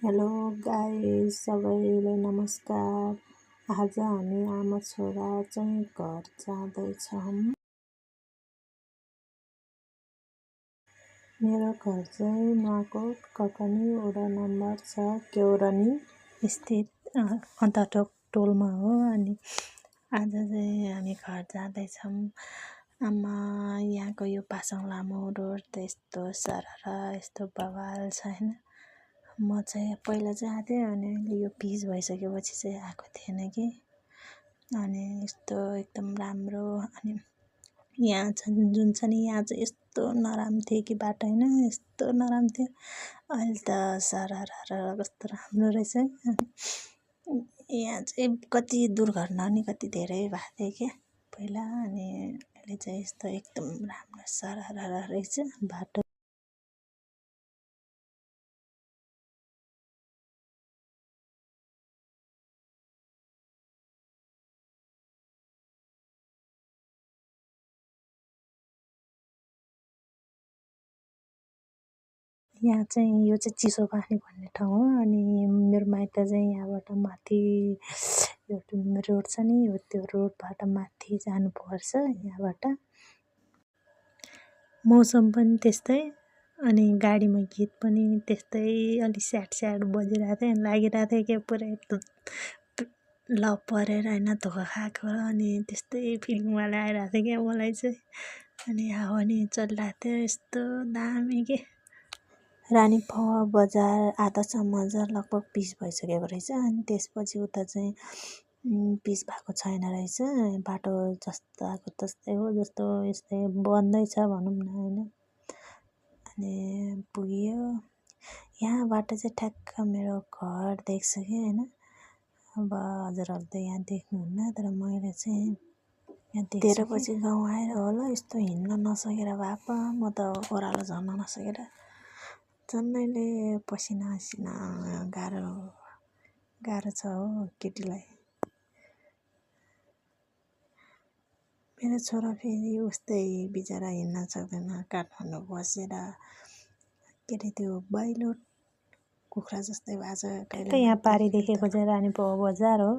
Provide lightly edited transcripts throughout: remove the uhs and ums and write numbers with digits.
Hello guys, सबैलाई नमस्कार। आज हामी आमा छोरा चाहिँ घर जाँदैछौँ। मेरो घर चाहिँ नुवाकोट ककनी वडा नम्बर 6 केौरनी स्थित अन्तटोक टोलमा हो। अनि आज चाहिँ हामी घर जाँदैछौँ। आमा यहाँको यो पासाङ लामो रोड त यस्तो सरर यस्तो बवाल छ हैन। म चाहिँ पहिला चाहिँ आएको थिएँ अनि अहिले यो पिच भइसकेपछि चाहिँ आएको थिएन कि। अनि यस्तो एकदम राम्रो। अनि यहाँ जुन छ नि यहाँ चाहिँ यस्तो नराम्रो थियो कि बाटो हैन, यस्तो नराम्रो थियो। अहिले त सरर कस्तो राम्रो रहेछ। यहाँ चाहिँ कति दुर्घटना नि कति धेरै भएको थियो क्या पहिला। अनि अहिले चाहिँ यस्तो एकदम राम्रो सरर रहेछ बाटो। यहाँ चाहिँ यो चाहिँ चिसोपानी भन्ने ठाउँ हो। अनि मेरो माइत चाहिँ यहाँबाट माथि यो रोड छ नि त्यो रोडबाट माथि जानुपर्छ यहाँबाट। मौसम पनि त्यस्तै। अनि गाडीमा गीत पनि त्यस्तै अलि स्याड बजिरहेको थियो। लागिरहेको थियो कि पुरै ल परेर हैन धोका खाएको। अनि त्यस्तै फिलिङवाला आइरहेको थियो क्या मलाई चाहिँ। अनि हावा नि चलिरहेको थियो यस्तो दामी के। रानीपौवा बजार आधासम्म चाहिँ लगभग पिच भइसकेको रहेछ। अनि त्यसपछि उता चाहिँ पिच भएको छैन रहेछ। बाटो जस्ताको तस्तै हो, जस्तो यस्तै बन्दै छ भनौँ न हैन। अनि पुग्यो यहाँबाट चाहिँ ठ्याक्क मेरो घर देख्छ कि हैन। अब हजुरहरूले त यहाँ देख्नुहुन्न, तर मैले चाहिँ यहाँ 13 बजी गाउँ आएर होला यस्तो हिँड्न नसकेर भए पो म त ओह्रालो झर्न नसकेर झन्डैले पसिना गाह्रो छ हो केटीलाई। मेरो छोरा फेरि उस्तै बिचरा हिँड्न सक्दैन, काठमाडौँ बसेर के अरे त्यो बाइलो कुखुरा जस्तै भएको छ। यहाँ पारी देखेको चाहिँ रानीपौवा बजार हो।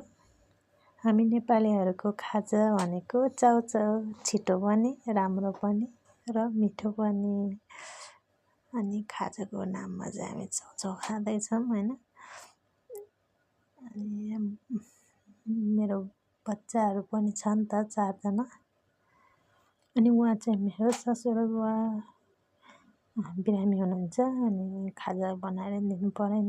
हामी नेपालीहरूको खाजा भनेको चाउचाउ, छिटो पनि राम्रो पनि र मिठो पनि। अनि खाजाको नाममा चाहिँ हामी चाउचाउ खाँदैछौँ हैन। अनि मेरो बच्चाहरू पनि छन् त 4 जना। अनि उहाँ चाहिँ मेरो ससुराबुवा बिरामी हुनुहुन्छ। अनि खाजा बनाएर दिनु पर्यो नि।